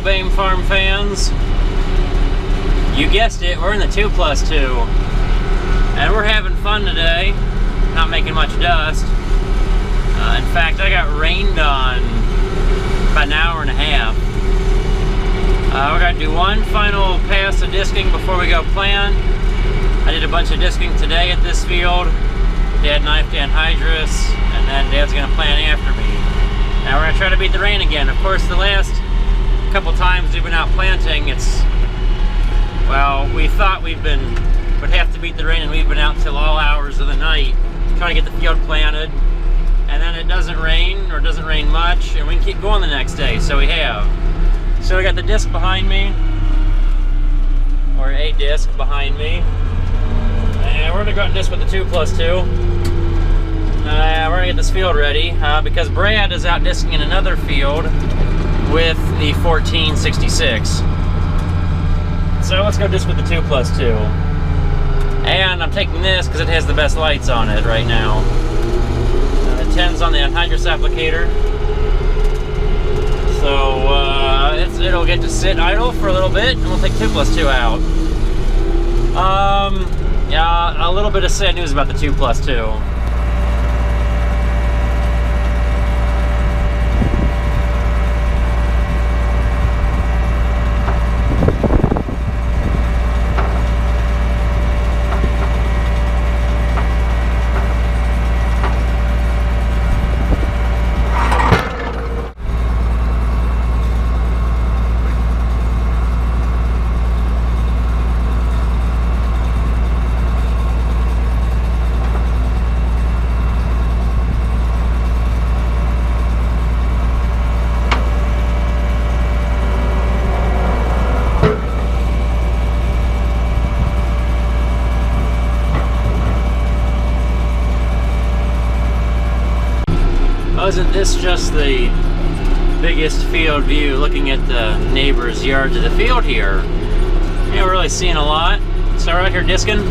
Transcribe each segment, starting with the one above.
Bame Farm fans. You guessed it, we're in the 2+2. And we're having fun today. Not making much dust. In fact, I got rained on about an hour and a half. We're going to do one final pass of disking before we go plant. I did a bunch of disking today at this field. Dad knifed anhydrous, and then Dad's going to plant after me. Now we're going to try to beat the rain again. Of course, the last couple times we've been out planting, well, we thought would have to beat the rain, and we've been out till all hours of the night trying to get the field planted. And then it doesn't rain, or doesn't rain much, and we can keep going the next day, so we have. So we got the disc behind me, or a disc behind me. And we're gonna go out and disc with the 2+2. We're gonna get this field ready, because Brad is out disking in another field with the 1466. So let's go disc with the 2+2. And I'm taking this because it has the best lights on it right now. The 10's on the anhydrous applicator. So it'll get to sit idle for a little bit, and we'll take 2+2 out. Yeah, a little bit of sad news about the 2+2. Isn't this just the biggest field view looking at the neighbor's yard to the field here? Yeah, we're really seeing a lot. So we're out here disking,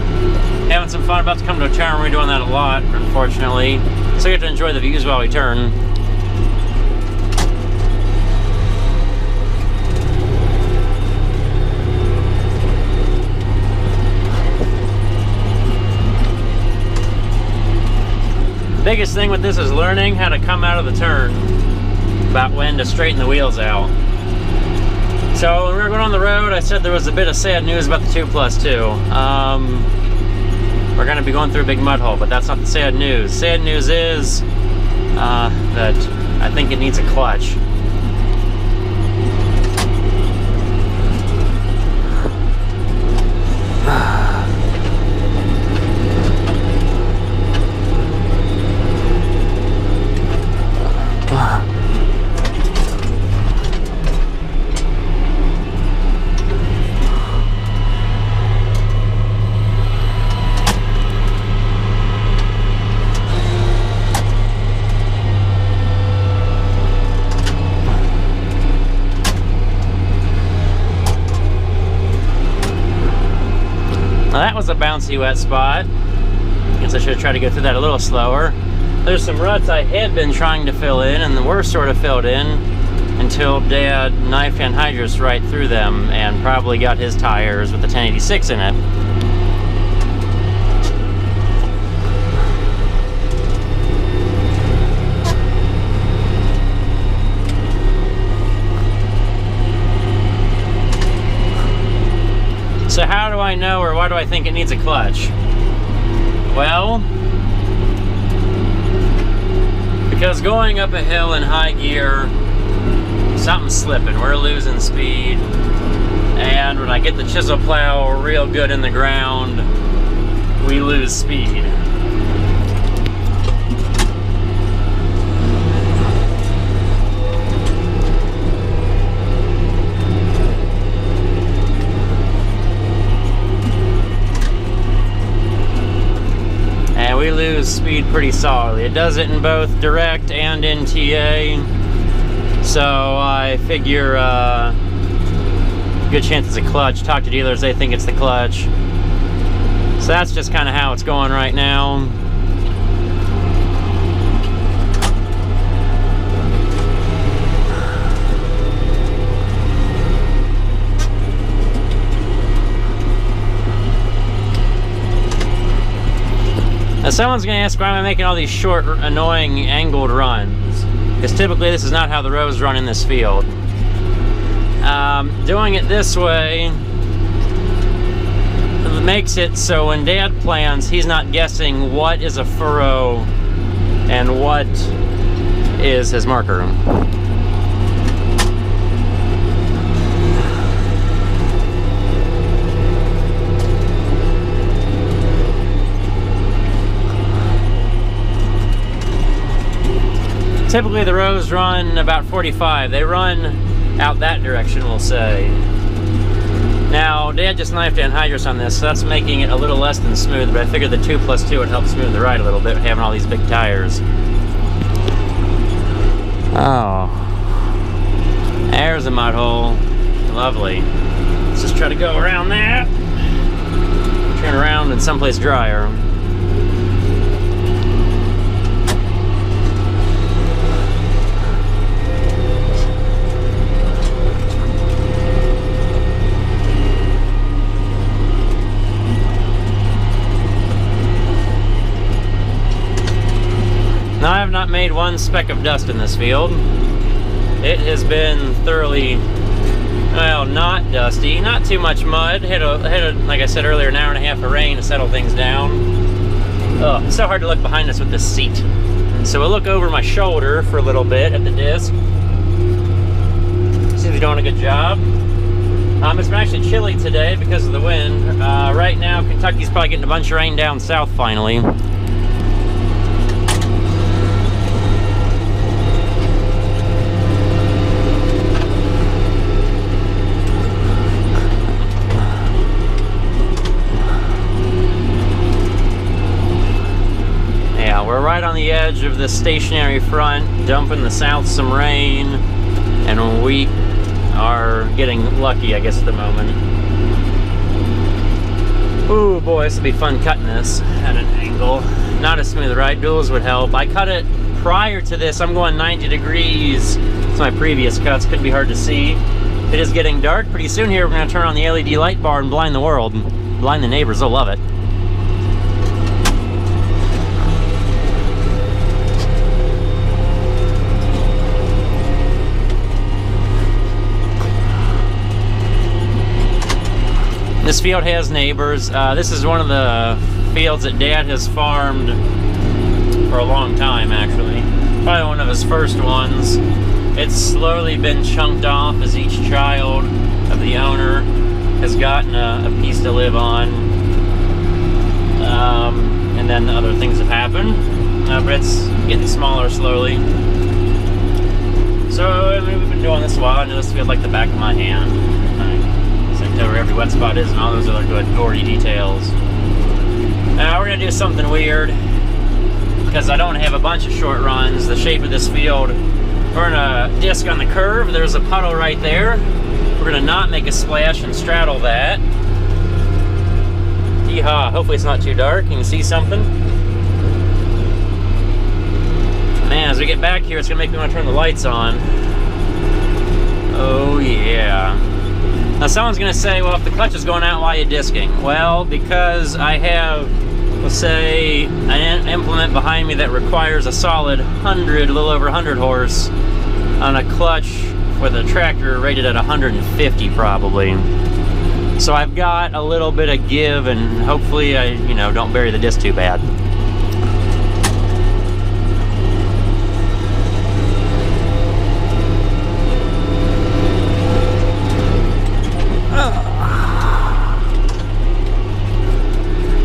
having some fun, about to come to a turn. We're doing that a lot, unfortunately. So we get to enjoy the views while we turn. Biggest thing with this is learning how to come out of the turn, about when to straighten the wheels out. So when we were going on the road, I said there was a bit of sad news about the 2+2. We're going to be going through a big mud hole, but that's not the sad news. Sad news is that I think it needs a clutch. Now that was a bouncy wet spot. Guess I should have tried to go through that a little slower. There's some ruts I had been trying to fill in, and were sort of filled in until Dad knifed anhydrous right through them and probably got his tires with the 1086 in it. So how do I know, or why do I think it needs a clutch? Well, because going up a hill in high gear, something's slipping. We're losing speed. And when I get the chisel plow real good in the ground, we lose speed. We lose speed pretty solidly. It does it in both direct and in TA. So I figure good chance it's a clutch. Talk to dealers, they think it's the clutch. So that's just kind of how it's going right now. Now someone's gonna ask, why am I making all these short, annoying, angled runs? Because typically this is not how the rows run in this field. Doing it this way makes it so when Dad plans, he's not guessing what is a furrow and what is his marker. Typically the rows run about 45. They run out that direction, we'll say. Now, Dad just knifed anhydrous on this, so that's making it a little less than smooth, but I figured the 2+2 would help smooth the ride a little bit, having all these big tires. Oh. There's a mud hole. Lovely. Let's just try to go around that. Turn around in someplace drier. Now, I have not made one speck of dust in this field. It has been thoroughly, well, not dusty, not too much mud. Hit a, like I said earlier, an hour and a half of rain to settle things down. Oh, it's so hard to look behind us with this seat. And so we'll look over my shoulder for a little bit at the disc. See if he's doing a good job. It's been actually chilly today because of the wind. Right now, Kentucky's probably getting a bunch of rain down south finally. Right on the edge of the stationary front, dumping the south some rain, and we are getting lucky, I guess, at the moment. Ooh, boy, this will be fun cutting this at an angle. Not as smooth, right? Duals would help. I cut it prior to this. I'm going 90 degrees. It's my previous cuts. Could be hard to see. It is getting dark. Pretty soon here, we're going to turn on the LED light bar and blind the world. Blind the neighbors. They'll love it. This field has neighbors. This is one of the fields that Dad has farmed for a long time, actually. Probably one of his first ones. It's slowly been chunked off as each child of the owner has gotten a piece to live on. And then other things have happened. But it's getting smaller slowly. So, I mean, we've been doing this a while. I know this field like the back of my hand. Know where every wet spot is and all those other good gory details. Now we're going to do something weird because I don't have a bunch of short runs. The shape of this field, we're in a disc on the curve. There's a puddle right there. We're going to not make a splash and straddle that. Yeehaw. Hopefully it's not too dark. You can see something. Man, as we get back here, it's going to make me want to turn the lights on. Oh yeah. Now someone's going to say, well, if the clutch is going out, why are you disking? Well, because I have, let's say, an implement behind me that requires a solid 100, a little over 100 horse on a clutch with a tractor rated at 150 probably. So I've got a little bit of give, and hopefully I, don't bury the disc too bad.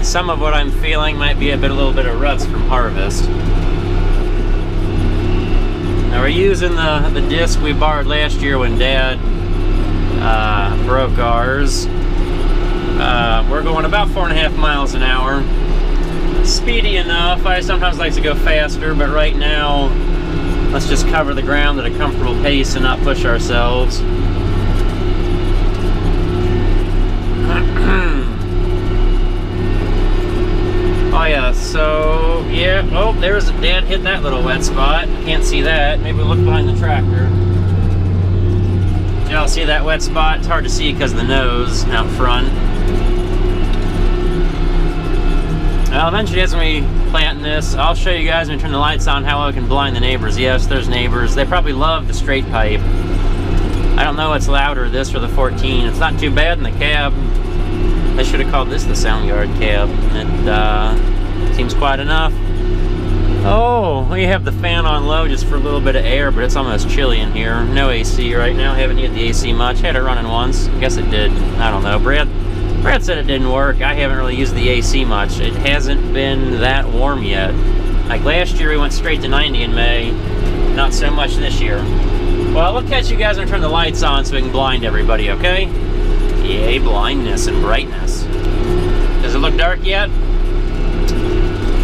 Some of what I'm feeling might be a little bit of ruts from harvest. Now we're using the disc we borrowed last year when Dad broke ours. We're going about 4.5 miles an hour. Speedy enough. I sometimes like to go faster, but right now, let's just cover the ground at a comfortable pace and not push ourselves. Oh yeah, so, yeah, oh, there's, Dad hit that little wet spot. Can't see that. Maybe we'll look behind the tractor. Y'all see that wet spot? It's hard to see because of the nose out front. Well, eventually as we planting this, I'll show you guys when we turn the lights on how I can blind the neighbors. Yes, there's neighbors. They probably love the straight pipe. I don't know what's louder, this or the 14. It's not too bad in the cab. They should have called this the sound yard cab. It seems quite enough. Oh, we have the fan on low just for a little bit of air, but it's almost chilly in here. No AC right now. Haven't needed the AC much. Had it running once. I guess it did. I don't know. Brad said it didn't work. I haven't really used the AC much. It hasn't been that warm yet. Like last year we went straight to 90 in May. Not so much this year. Well, we'll catch you guys when I turn the lights on so we can blind everybody, okay? Yay, blindness and brightness. Does it look dark yet?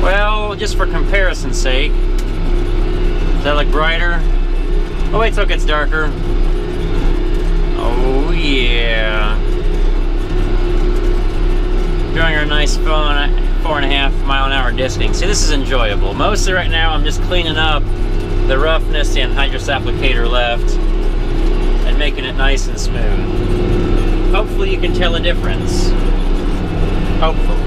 Well, just for comparison's sake. Does that look brighter? Oh, wait till it gets darker. Oh, yeah. Doing our nice 4.5 mile an hour disking. See, this is enjoyable. Mostly right now I'm just cleaning up the roughness and hydrous applicator left and making it nice and smooth. Hopefully you can tell a difference. Hopefully.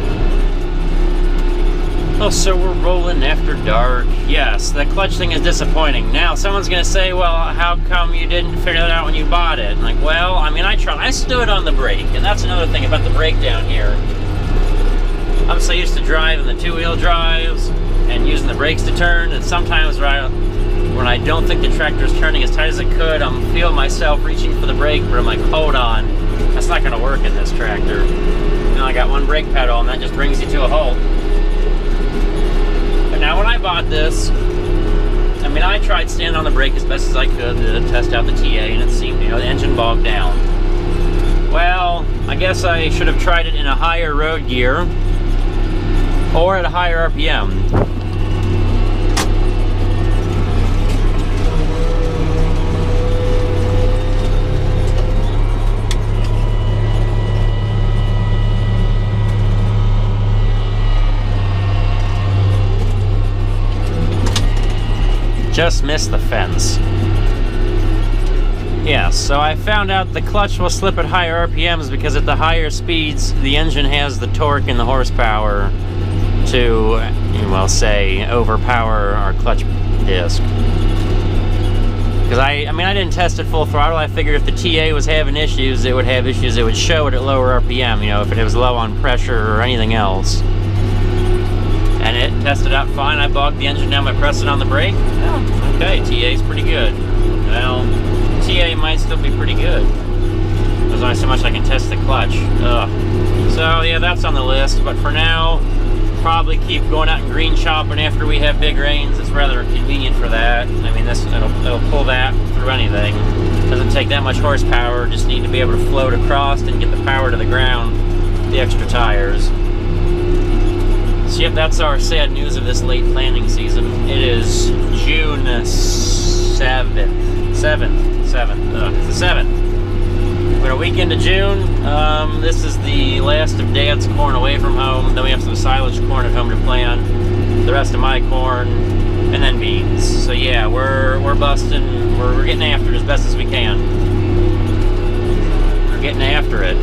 Oh, so we're rolling after dark. Yes, the clutch thing is disappointing. Now, someone's gonna say, well, how come you didn't figure that out when you bought it? I'm like, well, I mean, I stood on the brake, and that's another thing about the brake down here. I'm so used to driving the two-wheel drives and using the brakes to turn, and sometimes when I don't think the tractor's turning as tight as it could, I'm feeling myself reaching for the brake, but I'm like, hold on, that's not gonna work in this tractor. You know, I got one brake pedal, and that just brings you to a halt. But now when I bought this, I mean, I tried standing on the brake as best as I could to test out the TA, and it seemed, you know, the engine bogged down. Well, I guess I should have tried it in a higher road gear, or at a higher RPM. Just missed the fence. Yeah, so I found out the clutch will slip at higher RPMs because at the higher speeds, the engine has the torque and the horsepower to, well, say, overpower our clutch disc. Because I mean, I didn't test it full throttle. I figured if the TA was having issues, it would have issues. It would show it at lower RPM, you know, if it was low on pressure or anything else. And it tested out fine. I bogged the engine down by pressing on the brake. Oh, okay, TA's pretty good. Well, TA might still be pretty good. There's only so much I can test the clutch. Ugh. So yeah, that's on the list. But for now, probably keep going out and green chopping after we have big rains. It's rather convenient for that. I mean, it'll pull that through anything. Doesn't take that much horsepower. Just need to be able to float across and get the power to the ground. The extra tires. So yep, that's our sad news of this late planting season. It is June 7th. It's the 7th. We're a week into June. This is the last of Dad's corn away from home. Then we have some silage corn at home to plant. The rest of my corn, and then beans. So yeah, we're busting. We're getting after it as best as we can. We're getting after it.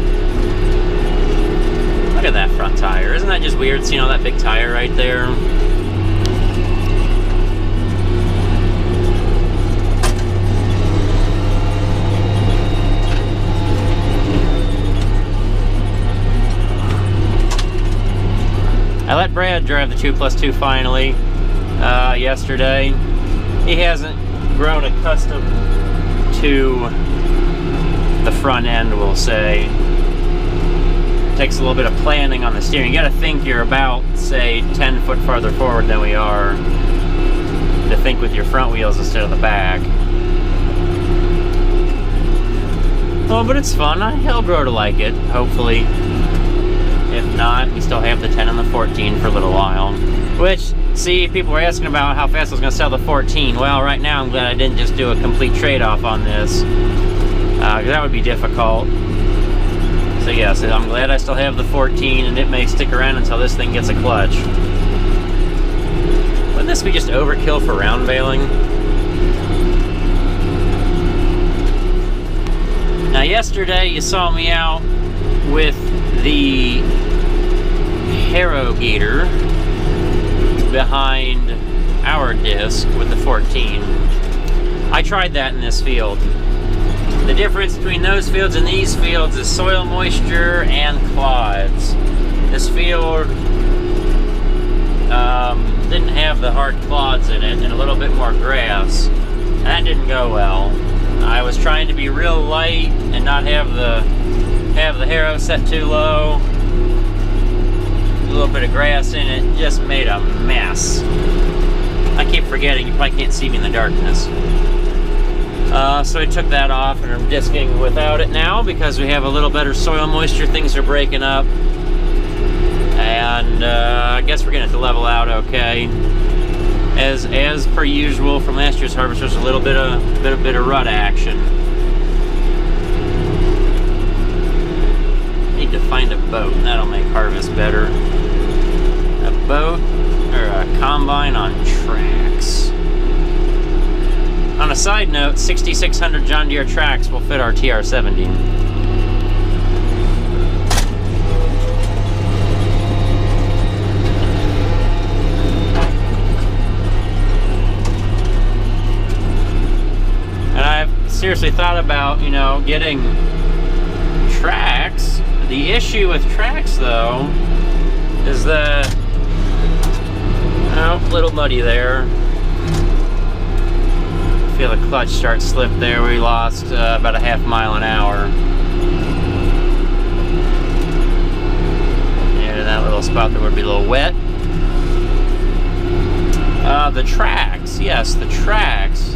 Look at that front tire. Isn't that just weird seeing all that big tire right there? I let Brad drive the 2+2 finally yesterday. He hasn't grown accustomed to the front end, we'll say. Takes a little bit of planning on the steering. You gotta think you're about, say, 10 foot farther forward than we are to think with your front wheels instead of the back. Oh, but it's fun. He'll grow to like it, hopefully. If not, we still have the 10 and the 14 for a little while. Which, see, people were asking about how fast I was gonna sell the 14. Well, right now I'm glad I didn't just do a complete trade-off on this. Because that would be difficult. So yes, I'm glad I still have the 14, and it may stick around until this thing gets a clutch. Wouldn't this be just overkill for round bailing? Now yesterday you saw me out with the harrogator behind our disc with the 14. I tried that in this field. The difference between those fields and these fields is soil moisture and clods. This field didn't have the hard clods in it and a little bit more grass. That didn't go well. I was trying to be real light and not have the harrow set too low. A little bit of grass in it, just made a mess. I keep forgetting, you probably can't see me in the darkness. So I took that off and I'm disking without it now because we have a little better soil moisture. Things are breaking up. And I guess we're gonna have to level out okay. As per usual from last year's harvest, there's a little bit of rut action. Need to find a boat. That'll make harvest better. A boat or a combine on tracks. On a side note, 6600 John Deere tracks will fit our TR70. Seriously thought about, you know, getting tracks. The issue with tracks, though, is that, oh, a little muddy there. Feel the clutch start slip there. We lost about a half mile an hour. Yeah, that little spot there would be a little wet. The tracks, yes, the tracks.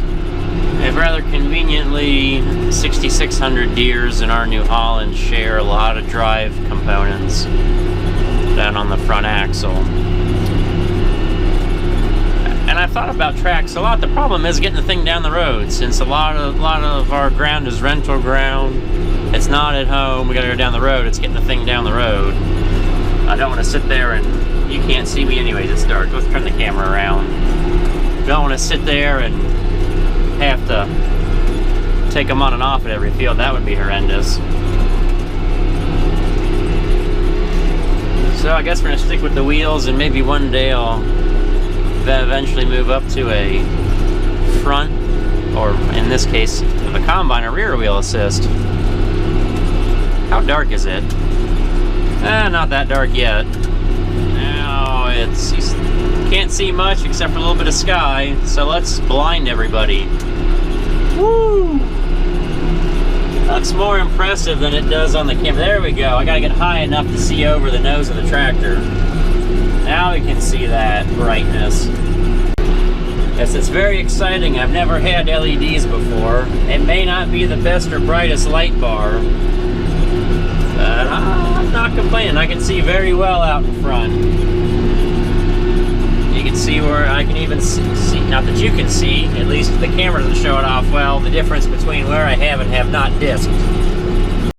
And rather conveniently, 6600 Deeres in our New Holland share a lot of drive components down on the front axle. And I've thought about tracks a lot. The problem is getting the thing down the road, since a lot of our ground is rental ground. It's not at home. We gotta go down the road. It's getting the thing down the road. I don't want to sit there and you can't see me anyways. It's dark. Let's turn the camera around. Don't want to sit there and have to take them on and off at every field. That would be horrendous. So I guess we're gonna stick with the wheels, and maybe one day I'll eventually move up to a front, or in this case, the combine, a rear wheel assist. How dark is it? Not that dark yet. No, you can't see much except for a little bit of sky, so let's blind everybody. Woo! Looks more impressive than it does on the camera. There we go. I gotta get high enough to see over the nose of the tractor. Now we can see that brightness. Yes, it's very exciting. I've never had LEDs before. It may not be the best or brightest light bar, but I'm not complaining. I can see very well out in front. You can see where I can even see, not that you can see, at least the camera doesn't show it off well, the difference between where I have and have not disked.